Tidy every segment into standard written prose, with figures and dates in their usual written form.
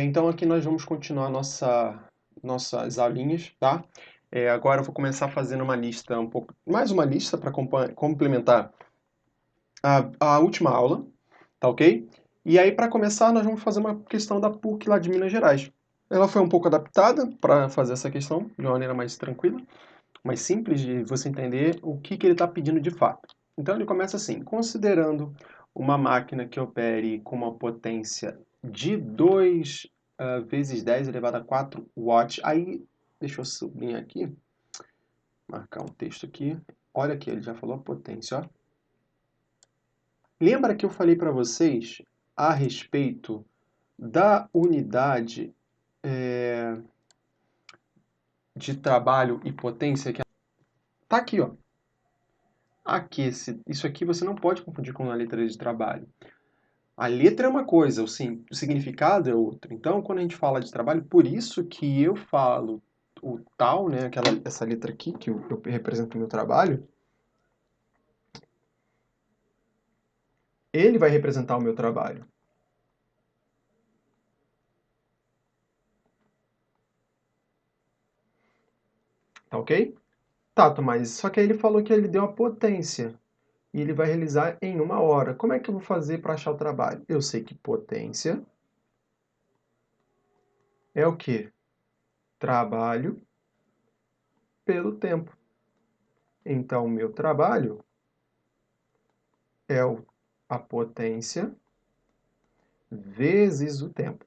Então aqui nós vamos continuar nossas aulinhas, tá? Agora eu vou começar fazendo uma lista, mais uma lista para complementar a última aula, tá ok? E aí para começar nós vamos fazer uma questão da PUC lá de Minas Gerais. Ela foi um pouco adaptada para fazer essa questão de uma maneira mais tranquila, mais simples de você entender o que ele está pedindo de fato. Então ele começa assim: considerando uma máquina que opere com uma potência de 2 vezes 10 elevado a 4 watts. Aí, deixa eu sublinhar aqui, marcar um texto aqui. Olha aqui, ele já falou a potência, ó. Lembra que eu falei para vocês a respeito da unidade de trabalho e potência? Que tá aqui, ó. Aqui, isso aqui você não pode confundir com a letra de trabalho. A letra é uma coisa, o significado é outra. Então, quando a gente fala de trabalho, por isso que eu falo o tal, né, essa letra aqui, que eu represento o meu trabalho, ele vai representar o meu trabalho. Tá ok? Tá, mas só que aí ele falou que ele deu a potência. E ele vai realizar em 1 hora. Como é que eu vou fazer para achar o trabalho? Eu sei que potência é o quê? Trabalho pelo tempo. Então, o meu trabalho é a potência vezes o tempo.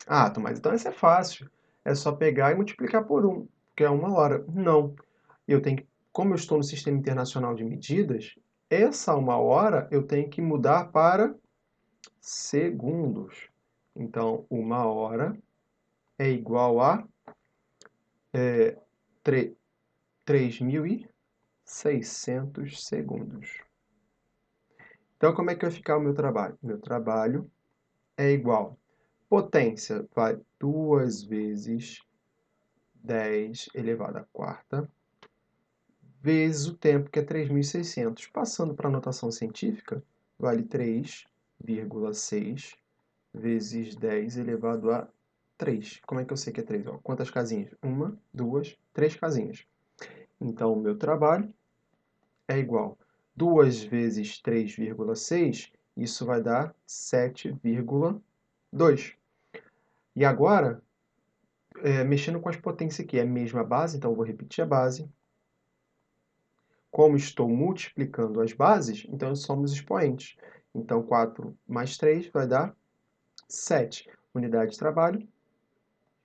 Ah, mas então isso é fácil. É só pegar e multiplicar por 1, que é 1 hora. Não. Como eu estou no Sistema Internacional de Medidas, essa 1 hora eu tenho que mudar para segundos. Então, 1 hora é igual a 3.600 segundos. Então, como é que vai ficar o meu trabalho? Meu trabalho é igual. Potência vai 2 vezes 10 elevado à quarta, vezes o tempo, que é 3.600. Passando para a notação científica, vale 3,6 vezes 10 elevado a 3. Como é que eu sei que é 3? Ó, quantas casinhas? 1, 2, 3 casinhas. Então, o meu trabalho é igual a 2 vezes 3,6, isso vai dar 7,2. E agora, mexendo com as potências aqui, é a mesma base, então eu vou repetir a base. Como estou multiplicando as bases, então somos expoentes. Então, 4 mais 3 vai dar 7. Unidade de trabalho,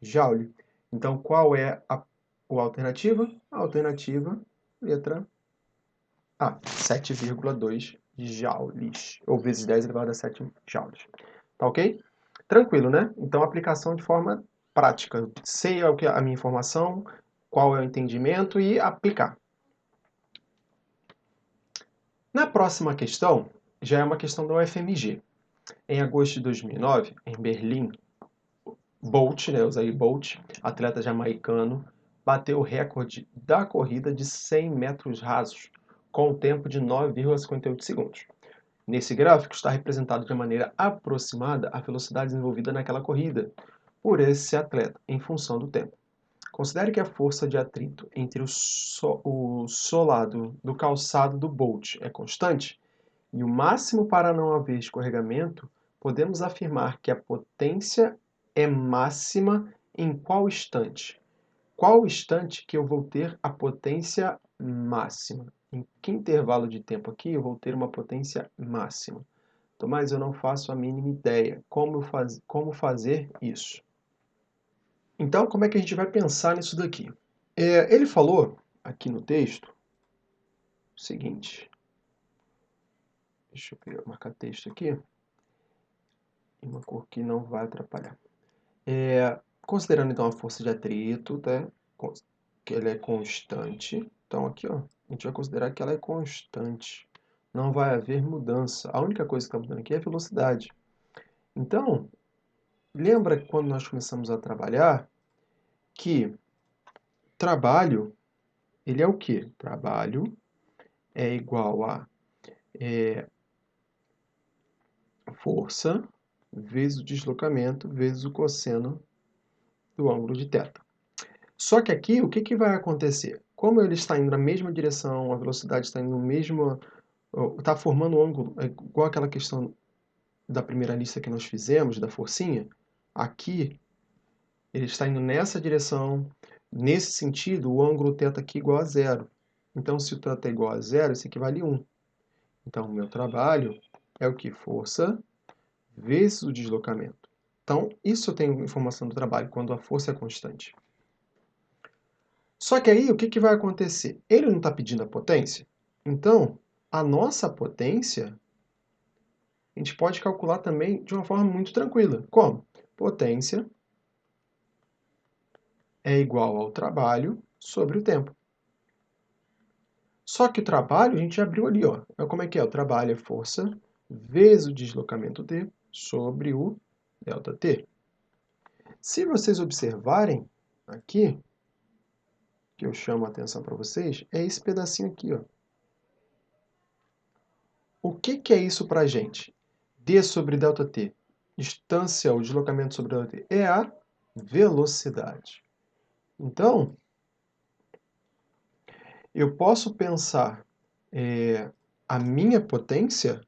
joule. Então, qual é a alternativa? A alternativa, letra A, 7,2 joules, ou vezes 10 elevado a 7 joules. Tá ok? Tranquilo, né? Então, aplicação de forma prática. Sei a minha informação, qual é o entendimento e aplicar. Na próxima questão, já é uma questão da UFMG. Em agosto de 2009, em Berlim, Bolt, né, Usain Bolt, atleta jamaicano, bateu o recorde da corrida de 100 metros rasos, com um tempo de 9,58 segundos. Nesse gráfico está representado de maneira aproximada a velocidade desenvolvida naquela corrida por esse atleta, em função do tempo. Considere que a força de atrito entre o solado do calçado do Bolt é constante e o máximo para não haver escorregamento, podemos afirmar que a potência é máxima em qual instante? Qual instante que eu vou ter a potência máxima? Em que intervalo de tempo aqui eu vou ter uma potência máxima? Tomás, eu não faço a mínima ideia. Como fazer isso? Então, como é que a gente vai pensar nisso daqui? Ele falou aqui no texto o seguinte. Deixa eu marcar texto aqui. Uma cor que não vai atrapalhar. Considerando então a força de atrito, tá? Que ela é constante. Então aqui, ó, a gente vai considerar que ela é constante. Não vai haver mudança. A única coisa que está mudando aqui é a velocidade. Então, lembra que quando nós começamos a trabalhar, que trabalho, ele é o quê? Trabalho é igual a força vezes o deslocamento, vezes o cosseno do ângulo de θ. Só que aqui, o que vai acontecer? Como ele está indo na mesma direção, a velocidade está indo no mesmo... está formando um ângulo, igual aquela questão da primeira lista que nós fizemos, da forcinha, aqui ele está indo nessa direção, nesse sentido, o ângulo θ aqui é igual a zero. Então, se o θ é igual a zero, isso equivale a 1. Então, o meu trabalho é o que? Força vezes o deslocamento. Então, isso eu tenho informação do trabalho, quando a força é constante. Só que aí, o que vai acontecer? Ele não está pedindo a potência? Então, a nossa potência, a gente pode calcular também de uma forma muito tranquila. Como? Potência é igual ao trabalho sobre o tempo. Só que o trabalho, a gente já abriu ali, ó. Como é que é? O trabalho é força vezes o deslocamento d sobre o ΔT. Se vocês observarem aqui, que eu chamo a atenção para vocês, é esse pedacinho aqui, ó. O que é isso para a gente? D sobre ΔT. Distância ou deslocamento sobre ΔT é a velocidade. Então, eu posso pensar a minha potência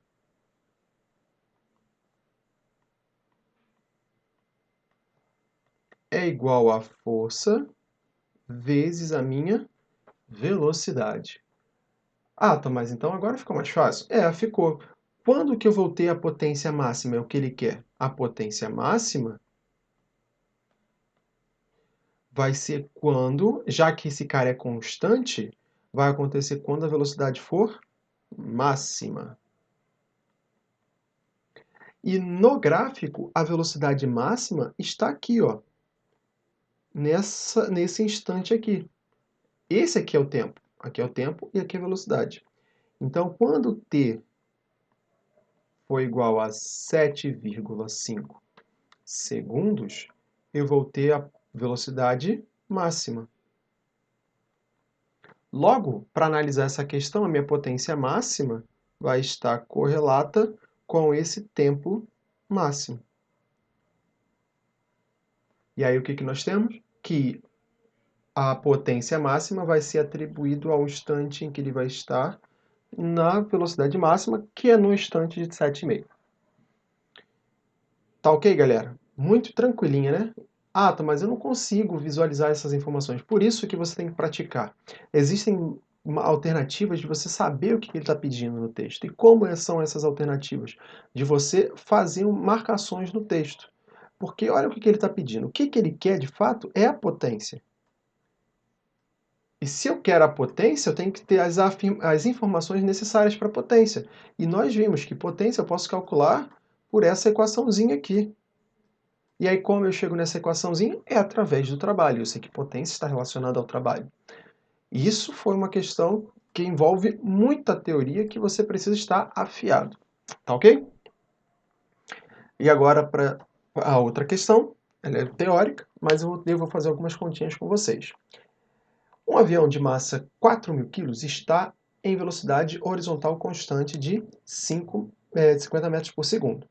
é igual a força vezes a minha velocidade. Ah, tá, mas então agora ficou mais fácil? Ficou. Quando que eu vou ter a potência máxima? É o que ele quer. A potência máxima vai ser quando, já que esse cara é constante, vai acontecer quando a velocidade for máxima. E no gráfico, a velocidade máxima está aqui, ó, nesse instante aqui. Esse aqui é o tempo. Aqui é o tempo e aqui é a velocidade. Então, quando t for igual a 7,5 segundos, eu vou ter a velocidade máxima. Logo, para analisar essa questão, a minha potência máxima vai estar correlata com esse tempo máximo. E aí o que nós temos? Que a potência máxima vai ser atribuído ao instante em que ele vai estar na velocidade máxima, que é no instante de 7,5. Tá ok, galera? Muito tranquilinha, né? Ah, tá, mas eu não consigo visualizar essas informações. Por isso que você tem que praticar. Existem alternativas de você saber o que ele está pedindo no texto. E como são essas alternativas? De você fazer marcações no texto. Porque olha o que ele está pedindo. O que ele quer, de fato, é a potência. E se eu quero a potência, eu tenho que ter as informações necessárias para a potência. E nós vimos que potência eu posso calcular por essa equaçãozinha aqui. E aí, como eu chego nessa equaçãozinha? É através do trabalho. Eu sei que potência está relacionada ao trabalho. E isso foi uma questão que envolve muita teoria que você precisa estar afiado. Tá ok? E agora para a outra questão. Ela é teórica, mas eu vou fazer algumas continhas com vocês. Um avião de massa 4.000 kg está em velocidade horizontal constante de 50 metros por segundo.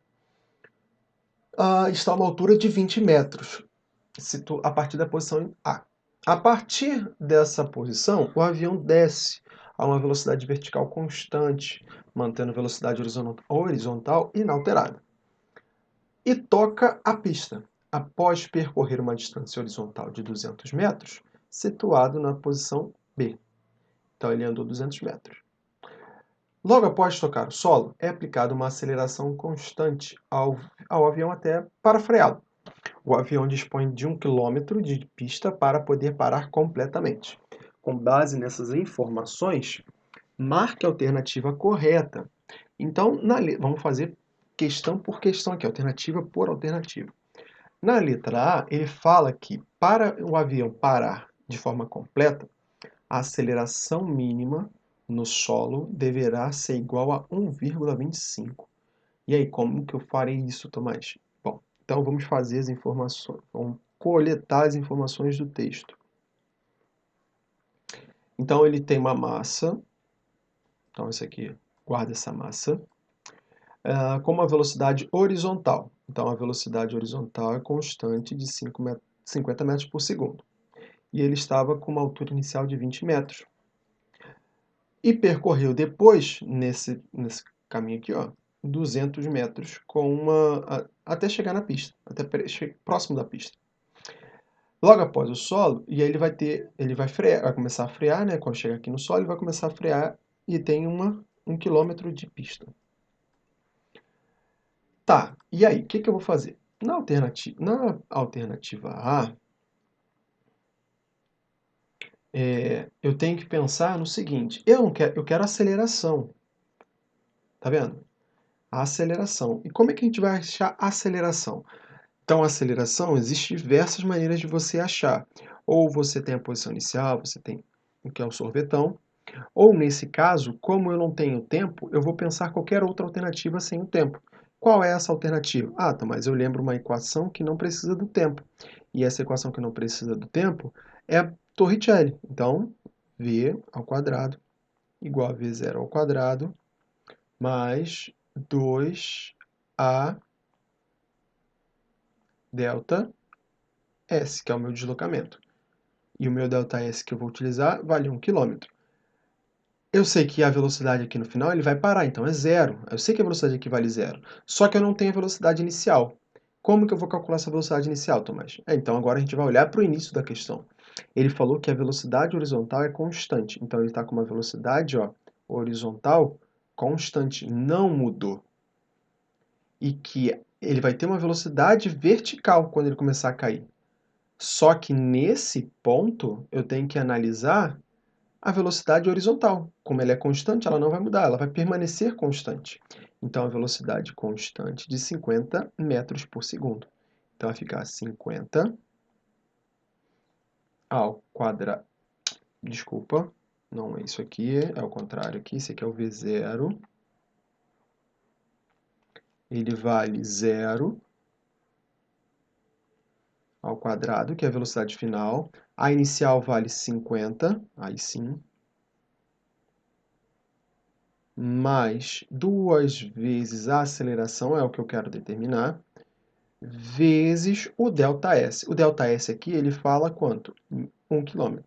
Está a uma altura de 20 metros, a partir da posição A. A partir dessa posição, o avião desce a uma velocidade vertical constante, mantendo a velocidade horizontal inalterada. E toca a pista, após percorrer uma distância horizontal de 200 metros, situado na posição B. Então ele andou 200 metros. Logo após tocar o solo, é aplicada uma aceleração constante ao avião até para freá-lo. O avião dispõe de 1 km de pista para poder parar completamente. Com base nessas informações, marque a alternativa correta. Então, vamos fazer questão por questão aqui, alternativa por alternativa. Na letra A, ele fala que para o avião parar de forma completa, a aceleração mínima no solo deverá ser igual a 1,25. E aí, como que eu farei isso, Tomás? Bom, então vamos fazer as informações, vamos coletar as informações do texto. Então ele tem uma massa, então isso aqui, guarda essa massa, com uma velocidade horizontal. Então, a velocidade horizontal é constante de 50 metros por segundo. E ele estava com uma altura inicial de 20 metros. E percorreu depois, nesse caminho aqui, ó, 200 metros até chegar na pista, até próximo da pista. Logo após o solo, e aí ele vai frear, vai começar a frear, né? Quando chegar aqui no solo, ele vai começar a frear e tem 1 quilômetro de pista. Tá, e aí, o que eu vou fazer? Na alternativa A, eu tenho que pensar no seguinte, eu quero aceleração, tá vendo? A aceleração. E como é que a gente vai achar a aceleração? Então, a aceleração, existe diversas maneiras de você achar. Ou você tem a posição inicial, você tem o que é o sorvetão, ou nesse caso, como eu não tenho tempo, eu vou pensar qualquer outra alternativa sem o tempo. Qual é essa alternativa? Ah, tá, mas eu lembro uma equação que não precisa do tempo. E essa equação que não precisa do tempo é a Torricelli. Então, v ao quadrado igual a v0 ao quadrado mais 2a delta S, que é o meu deslocamento. E o meu ΔS que eu vou utilizar vale 1 km. Eu sei que a velocidade aqui no final ele vai parar, então é zero. Eu sei que a velocidade aqui vale zero. Só que eu não tenho a velocidade inicial. Como que eu vou calcular essa velocidade inicial, Tomás? Então agora a gente vai olhar para o início da questão. Ele falou que a velocidade horizontal é constante. Então ele está com uma velocidade horizontal constante, não mudou. E que ele vai ter uma velocidade vertical quando ele começar a cair. Só que nesse ponto eu tenho que analisar a velocidade horizontal. Como ela é constante, ela não vai mudar, ela vai permanecer constante. Então, a velocidade constante de 50 metros por segundo. Então, vai ficar 50 ao quadrado. Desculpa, não é isso aqui, é o contrário aqui. Esse aqui é o V0. Ele vale 0 ao quadrado, que é a velocidade final. A inicial vale 50, aí sim. Mais 2 vezes a aceleração, é o que eu quero determinar, vezes o ΔS. O ΔS aqui, ele fala quanto? 1 km,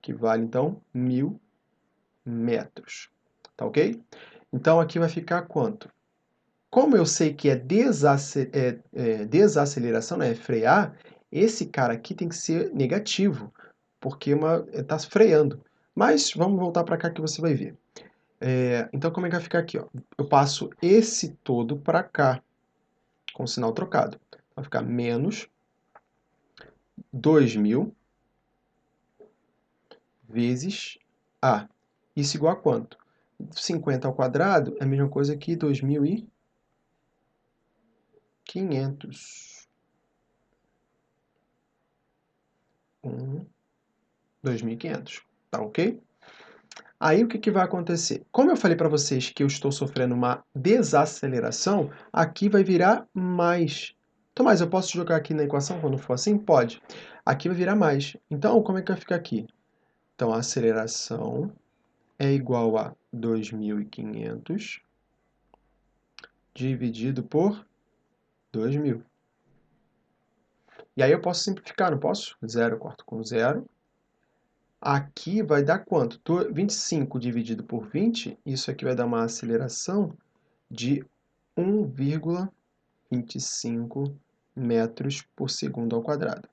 que vale, então, 1.000 metros. Tá ok? Então, aqui vai ficar quanto? Como eu sei que é desaceleração, né, é frear, esse cara aqui tem que ser negativo, porque está freando. Mas vamos voltar para cá que você vai ver. Então, como é que vai ficar aqui? Ó? Eu passo esse todo para cá, com o sinal trocado. Vai ficar menos 2.000 vezes A. Isso igual a quanto? 50 ao quadrado é a mesma coisa que 2.500. 2.500, tá ok? Aí o que vai acontecer? Como eu falei para vocês que eu estou sofrendo uma desaceleração, aqui vai virar mais. Tomás, eu posso jogar aqui na equação quando for assim? Pode. Aqui vai virar mais. Então, como é que vai ficar aqui? Então, a aceleração é igual a 2.500 dividido por 2.000. E aí eu posso simplificar, não posso? 0 eu corto com 0. Aqui vai dar quanto? 25 dividido por 20, isso aqui vai dar uma aceleração de 1,25 metros por segundo ao quadrado.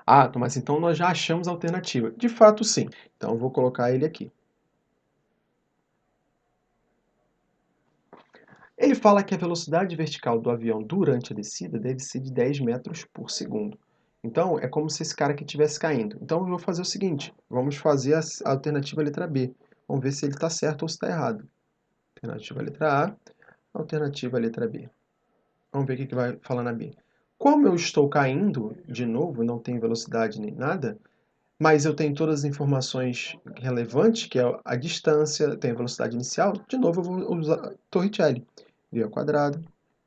Ah, Tomás, então nós já achamos a alternativa. De fato, sim. Então eu vou colocar ele aqui. Ele fala que a velocidade vertical do avião durante a descida deve ser de 10 metros por segundo. Então, é como se esse cara aqui estivesse caindo. Então, eu vou fazer o seguinte, vamos fazer a alternativa letra B. Vamos ver se ele está certo ou se está errado. Alternativa letra A, alternativa letra B. Vamos ver o que vai falar na B. Como eu estou caindo, de novo, não tenho velocidade nem nada, mas eu tenho todas as informações relevantes, que é a distância, tenho a velocidade inicial, de novo eu vou usar Torricelli. V ao quadrado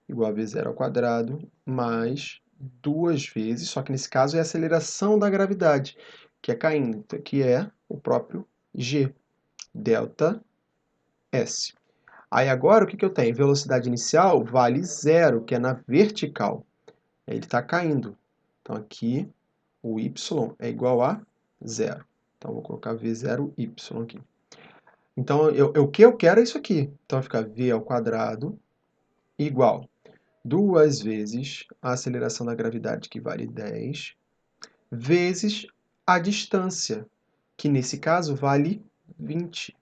igual a V0 ao quadrado mais 2 vezes, só que nesse caso é a aceleração da gravidade, que é caindo, que é o próprio G, delta S. Aí agora o que eu tenho? Velocidade inicial vale 0, que é na vertical. Ele está caindo. Então aqui o y é igual a 0. Então vou colocar v0y aqui. Então o que eu quero é isso aqui. Então vai ficar v ao quadrado igual 2 vezes a aceleração da gravidade, que vale 10, vezes a distância, que nesse caso vale 20.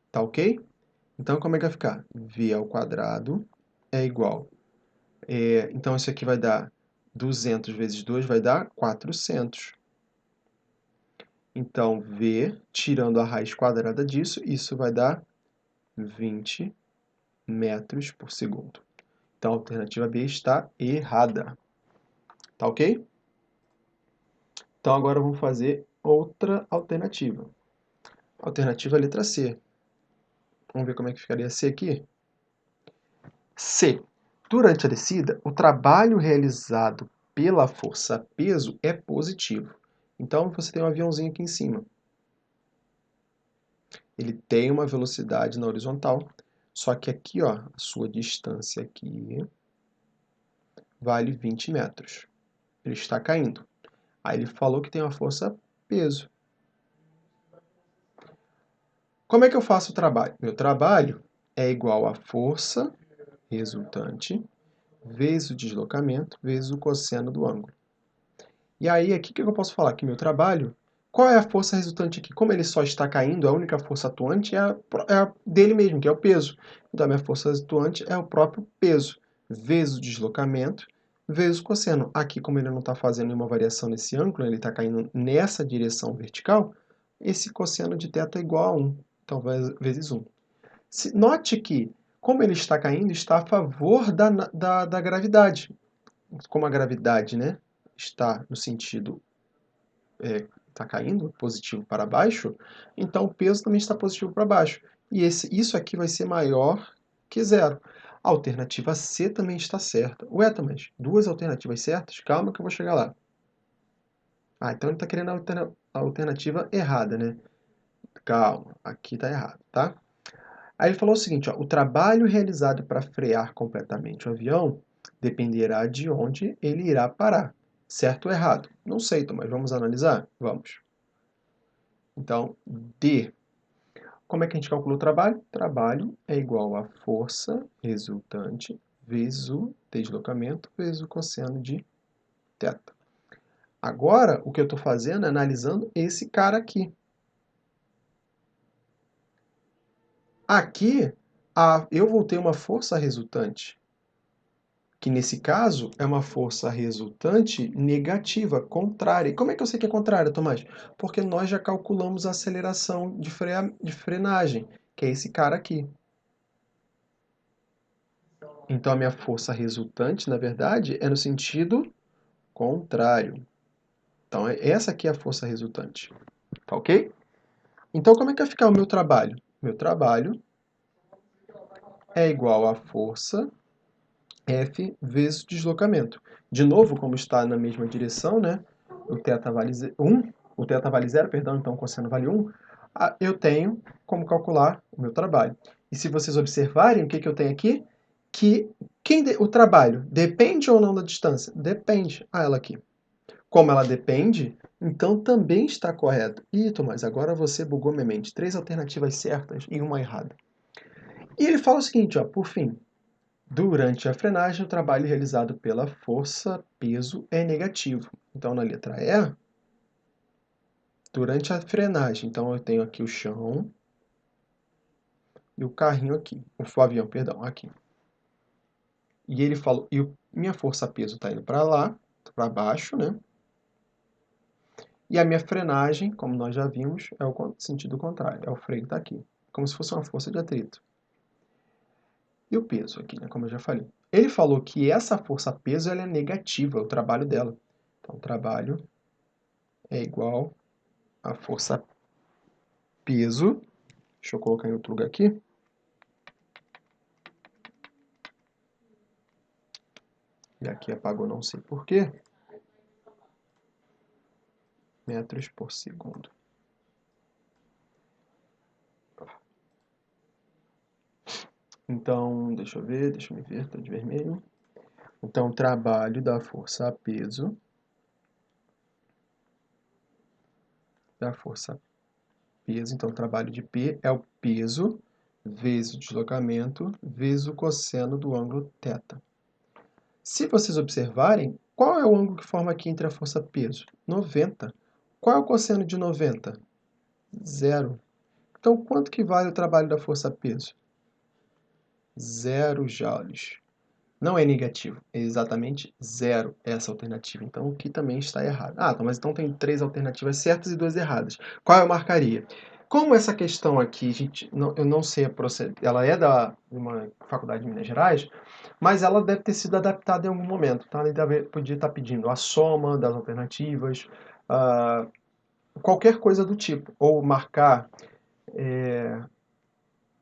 Tá ok? Então como é que vai ficar? V ao quadrado é igual. Então isso aqui vai dar 200 vezes 2 vai dar 400. Então V, tirando a raiz quadrada disso, isso vai dar 20 metros por segundo. Então a alternativa B está errada. Tá ok? Então agora vamos fazer outra alternativa. Alternativa letra C. Vamos ver como é que ficaria C aqui? C. Durante a descida, o trabalho realizado pela força-peso é positivo. Então você tem um aviãozinho aqui em cima. Ele tem uma velocidade na horizontal, só que aqui, ó, a sua distância aqui vale 20 metros. Ele está caindo. Aí ele falou que tem uma força-peso. Como é que eu faço o trabalho? Meu trabalho é igual à força resultante vezes o deslocamento vezes o cosseno do ângulo. E aí, aqui o que eu posso falar? Que meu trabalho, qual é a força resultante aqui? Como ele só está caindo, a única força atuante é a dele mesmo, que é o peso. Então, a minha força resultante é o próprio peso, vezes o deslocamento, vezes o cosseno. Aqui, como ele não está fazendo nenhuma variação nesse ângulo, ele está caindo nessa direção vertical, esse cosseno de θ é igual a 1. Então, vezes 1. Note que, como ele está caindo, está a favor da gravidade. Como a gravidade, né, está no sentido, está caindo, positivo para baixo, então o peso também está positivo para baixo. E isso aqui vai ser maior que 0. A alternativa C também está certa. Ué, mas duas alternativas certas? Calma que eu vou chegar lá. Então ele está querendo a alternativa errada, né? Calma, aqui está errado, tá? Aí ele falou o seguinte, ó, o trabalho realizado para frear completamente o avião dependerá de onde ele irá parar. Certo ou errado? Não sei, Tomás, vamos analisar? Vamos. Então, D. Como é que a gente calcula o trabalho? Trabalho é igual à força resultante vezes o deslocamento vezes o cosseno de θ. Agora, o que eu estou fazendo é analisando esse cara aqui. Aqui, eu vou ter uma força resultante, que nesse caso é uma força resultante negativa, contrária. E como é que eu sei que é contrária, Tomás? Porque nós já calculamos a aceleração de frenagem, que é esse cara aqui. Então a minha força resultante, na verdade, é no sentido contrário. Então essa aqui é a força resultante. Tá ok? Então como é que vai ficar o meu trabalho? Meu trabalho é igual à força F vezes o deslocamento. De novo, como está na mesma direção, né? O θ vale 1, o θ vale 0, perdão, então o cosseno vale 1, eu tenho como calcular o meu trabalho. E se vocês observarem, o que eu tenho aqui? Que o trabalho depende ou não da distância? Depende. Ela aqui. Como ela depende, então também está correto. Ih, Tomás, agora você bugou minha mente. 3 alternativas certas e uma errada. E ele fala o seguinte, ó, por fim, durante a frenagem, o trabalho realizado pela força-peso é negativo. Então, na letra E, durante a frenagem, então eu tenho aqui o chão e o carrinho aqui, o avião, perdão, aqui. E ele falou, minha força-peso está indo para lá, para baixo, né? E a minha frenagem, como nós já vimos, é o sentido contrário, é o freio que está aqui, como se fosse uma força de atrito. E o peso aqui, né, como eu já falei. Ele falou que essa força-peso ela é negativa, o trabalho dela. Então, o trabalho é igual a força peso, deixa eu colocar em outro lugar aqui, e aqui apagou não sei porquê, metros por segundo. Então, deixa eu me ver, está de vermelho. Então, trabalho da força a peso, então trabalho de P é o peso vezes o deslocamento vezes o cosseno do ângulo θ. Se vocês observarem, qual é o ângulo que forma aqui entre a força peso? 90. Qual é o cosseno de 90? 0. Então, quanto que vale o trabalho da força peso? 0 joules. Não é negativo, é exatamente 0 essa alternativa. Então, aqui também está errado. Mas então tem 3 alternativas certas e 2 erradas. Qual eu marcaria? Como essa questão aqui, eu não sei a procedência, ela é de uma faculdade de Minas Gerais, mas ela deve ter sido adaptada em algum momento. Então, ela podia estar pedindo a soma das alternativas, qualquer coisa do tipo. Ou marcar...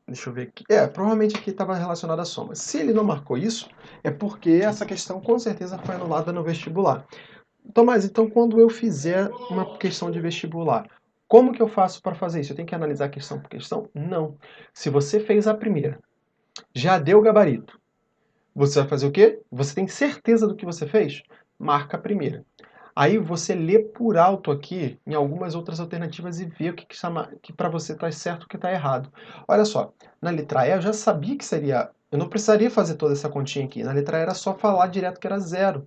Deixa eu ver aqui. Provavelmente aqui estava relacionado à soma. Se ele não marcou isso, é porque essa questão com certeza foi anulada no vestibular. Tomás, então quando eu fizer uma questão de vestibular, como que eu faço para fazer isso? Eu tenho que analisar questão por questão? Não. Se você fez a primeira, já deu o gabarito, você vai fazer o quê? Você tem certeza do que você fez? Marca a primeira. Aí você lê por alto aqui em algumas outras alternativas e vê o que para você está certo e o que está errado. Olha só, na letra E eu já sabia que seria... Eu não precisaria fazer toda essa continha aqui. Na letra E era só falar direto que era 0.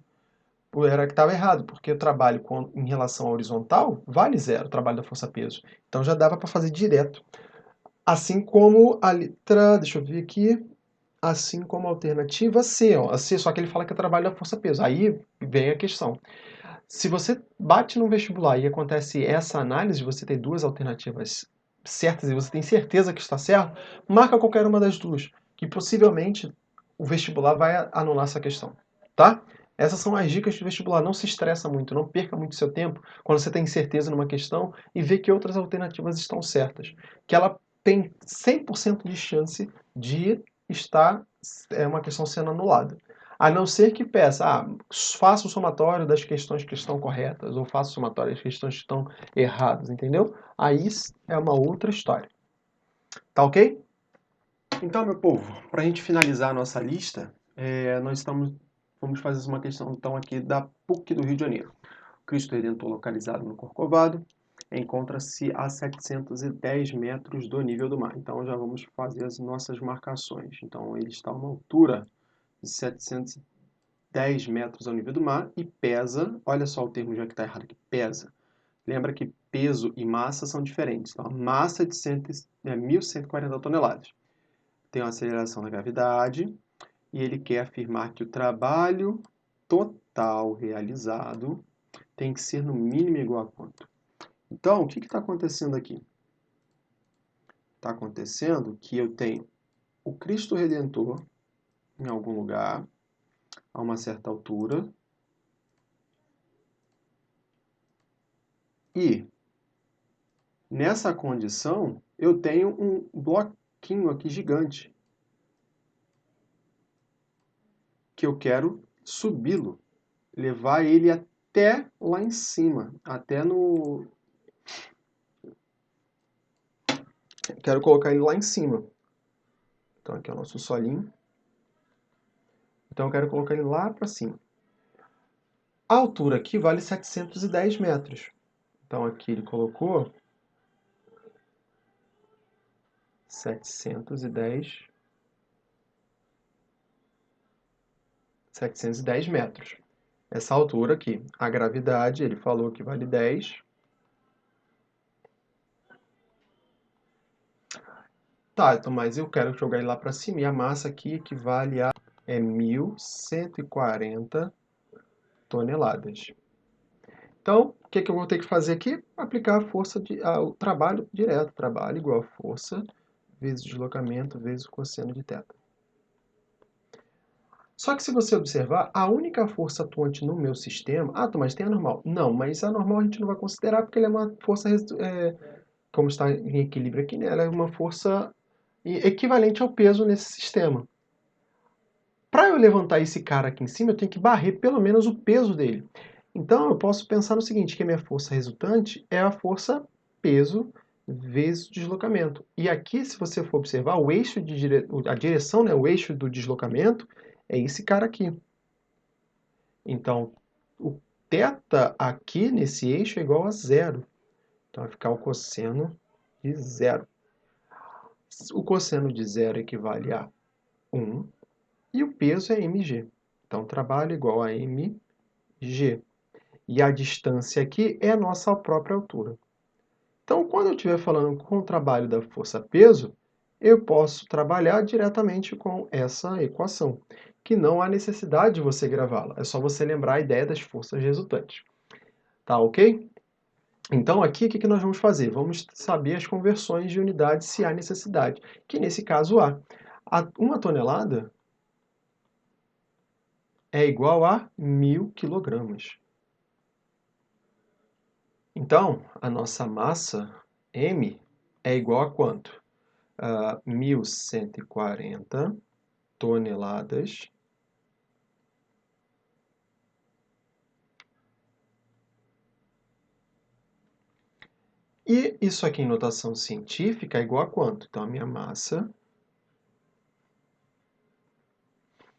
Era que estava errado, porque o trabalho em relação à horizontal vale 0, o trabalho da força-peso. Então já dava para fazer direto. Assim como a letra... Deixa eu ver aqui. Assim como a alternativa C. Ó, a C, só que ele fala que é trabalho da força-peso. Aí vem a questão. Se você bate no vestibular e acontece essa análise, você tem duas alternativas certas e você tem certeza que está certo, marca qualquer uma das duas, que possivelmente o vestibular vai anular essa questão, tá? Essas são as dicas do vestibular. Não se estressa muito, não perca muito seu tempo quando você tem certeza numa questão e vê que outras alternativas estão certas. Que ela tem 100% de chance de estar uma questão sendo anulada. A não ser que peça, faça o somatório das questões que estão corretas, ou faça o somatório das questões que estão erradas, entendeu? Aí é uma outra história. Tá ok? Então, meu povo, para a gente finalizar a nossa lista, vamos fazer uma questão então aqui da PUC do Rio de Janeiro. O Cristo Redentor, localizado no Corcovado, encontra-se a 710 metros do nível do mar. Então, já vamos fazer as nossas marcações. Então, ele está a uma altura de 710 metros ao nível do mar e pesa, olha só o termo já que está errado aqui, pesa. Lembra que peso e massa são diferentes. Então, a massa é de 1.140 toneladas. Tem uma aceleração da gravidade e ele quer afirmar que o trabalho total realizado tem que ser no mínimo igual a quanto? Então, o que está acontecendo aqui? Está acontecendo que eu tenho o Cristo Redentor em algum lugar, a uma certa altura, e nessa condição eu tenho um bloquinho aqui gigante que eu quero subi-lo, levar ele até lá em cima, até no... Quero colocar ele lá em cima. Então aqui é o nosso solinho. Então eu quero colocar ele lá para cima. A altura aqui vale 710 metros. Então aqui ele colocou 710 metros. Essa altura aqui. A gravidade, ele falou que vale 10. Tá, então, mas eu quero jogar ele lá para cima. E a massa aqui equivale a 1.140 toneladas. Então, o que eu vou ter que fazer aqui? Aplicar a força, o trabalho direto. Trabalho igual a força vezes deslocamento vezes o cosseno de θ. Só que se você observar, a única força atuante no meu sistema... Tomás, tem a normal. Não, mas a normal a gente não vai considerar porque ela é uma força, como está em equilíbrio aqui, né? Ela é uma força equivalente ao peso nesse sistema. Para eu levantar esse cara aqui em cima, eu tenho que barrer pelo menos o peso dele. Então eu posso pensar no seguinte, que a minha força resultante é a força peso vezes o deslocamento. E aqui, se você for observar, o eixo a direção, né, o eixo do deslocamento é esse cara aqui. Então, o θ aqui nesse eixo é igual a zero. Então, vai ficar o cosseno de zero. O cosseno de zero equivale a 1 e o peso é mg. Então, trabalho igual a mg. E a distância aqui é a nossa própria altura. Então, quando eu estiver falando com o trabalho da força-peso, eu posso trabalhar diretamente com essa equação, que não há necessidade de você gravá-la, é só você lembrar a ideia das forças resultantes. Tá ok? Então, aqui, o que nós vamos fazer? Vamos saber as conversões de unidades se há necessidade, que nesse caso há. Uma tonelada é igual a 1.000 quilogramas. Então, a nossa massa, M, é igual a quanto? 1.140 toneladas e isso aqui em notação científica é igual a quanto? Então, a minha massa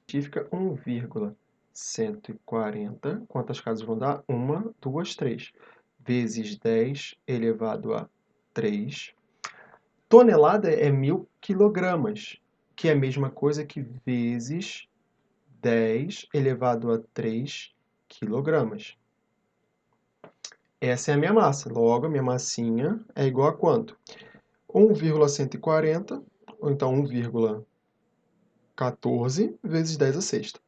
científica 1,140, quantas casas vão dar? 1, 2, 3, vezes 10 elevado a 3. Tonelada é 1.000 quilogramas, que é a mesma coisa que vezes 10 elevado a 3 quilogramas. Essa é a minha massa. Logo, a minha massinha é igual a quanto? 1,140, ou então 1,14 vezes 10 a sexta.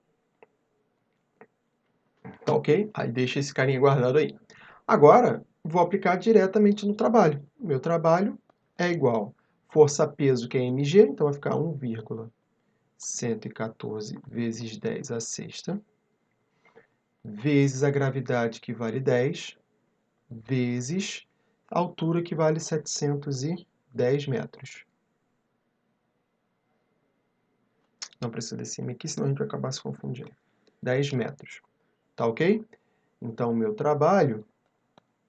Tá ok? Aí deixa esse carinha guardado aí. Agora, vou aplicar diretamente no trabalho. Meu trabalho é igual força-peso, que é mg, então vai ficar 1,114 vezes 10 a sexta, vezes a gravidade, que vale 10, vezes a altura, que vale 710 metros. Não precisa desse cima aqui, senão a gente vai acabar se confundindo. 10 metros. Tá ok? Então, o meu trabalho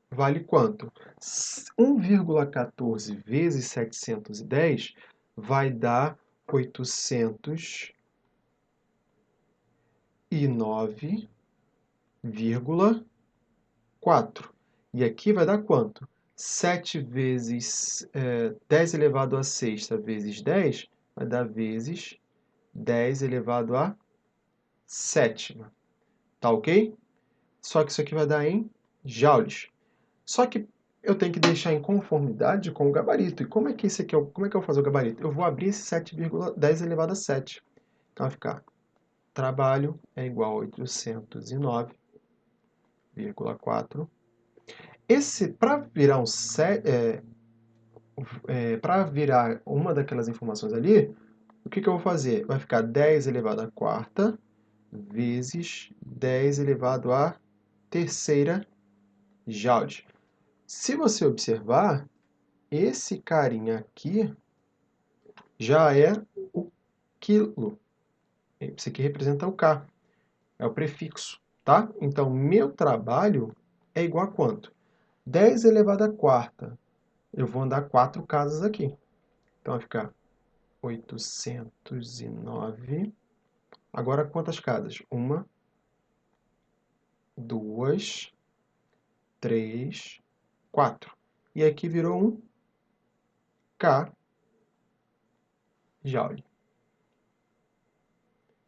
vale quanto? 1,14 vezes 710 vai dar 809,4. E aqui vai dar quanto? 7 vezes 10 elevado a sexta vezes 10 vai dar vezes 10 elevado a sétima. Tá ok? Só que isso aqui vai dar em joules. Só que eu tenho que deixar em conformidade com o gabarito. E como é que isso aqui, como é que eu vou fazer o gabarito? Eu vou abrir esse 7,10 elevado a 7. Então vai ficar trabalho é igual a 809,4. Esse, para virar para virar uma daquelas informações ali, o que eu vou fazer? Vai ficar 10 elevado a quarta vezes 10 elevado a terceira joules. Se você observar, esse carinha aqui já é o quilo. Isso aqui representa o K, é o prefixo, tá? Então, meu trabalho é igual a quanto? 10 elevado a quarta. Eu vou andar 4 casas aqui. Então, vai ficar 809. Agora, quantas casas? 1, 2, 3, 4. E aqui virou um K joule.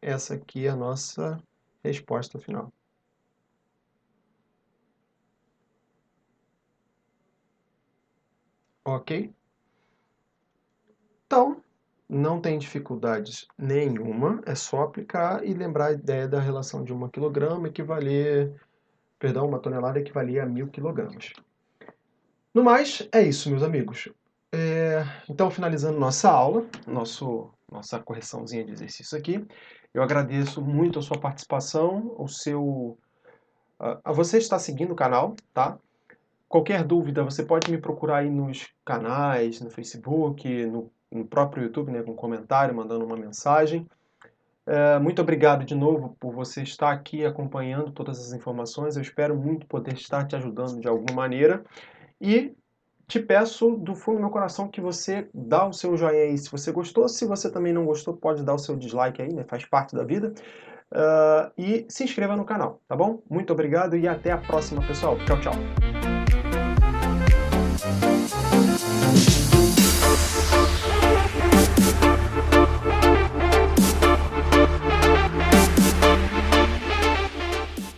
Essa aqui é a nossa resposta final. Ok? Então, não tem dificuldade nenhuma, é só aplicar e lembrar a ideia da relação de 1 quilograma equivaler, perdão, 1 tonelada equivalia a 1.000 quilogramas. No mais, é isso, meus amigos. Então, finalizando nossa aula, nossa correçãozinha de exercício aqui, eu agradeço muito a sua participação, a você estar seguindo o canal, tá? Qualquer dúvida, você pode me procurar aí nos canais, no Facebook, no próprio YouTube, né, com comentário, mandando uma mensagem. Muito obrigado de novo por você estar aqui acompanhando todas as informações. Eu espero muito poder estar te ajudando de alguma maneira. E te peço do fundo do meu coração que você dá o seu joinha aí se você gostou. Se você também não gostou, pode dar o seu dislike aí, né? Faz parte da vida. E se inscreva no canal, tá bom? Muito obrigado e até a próxima, pessoal. Tchau, tchau.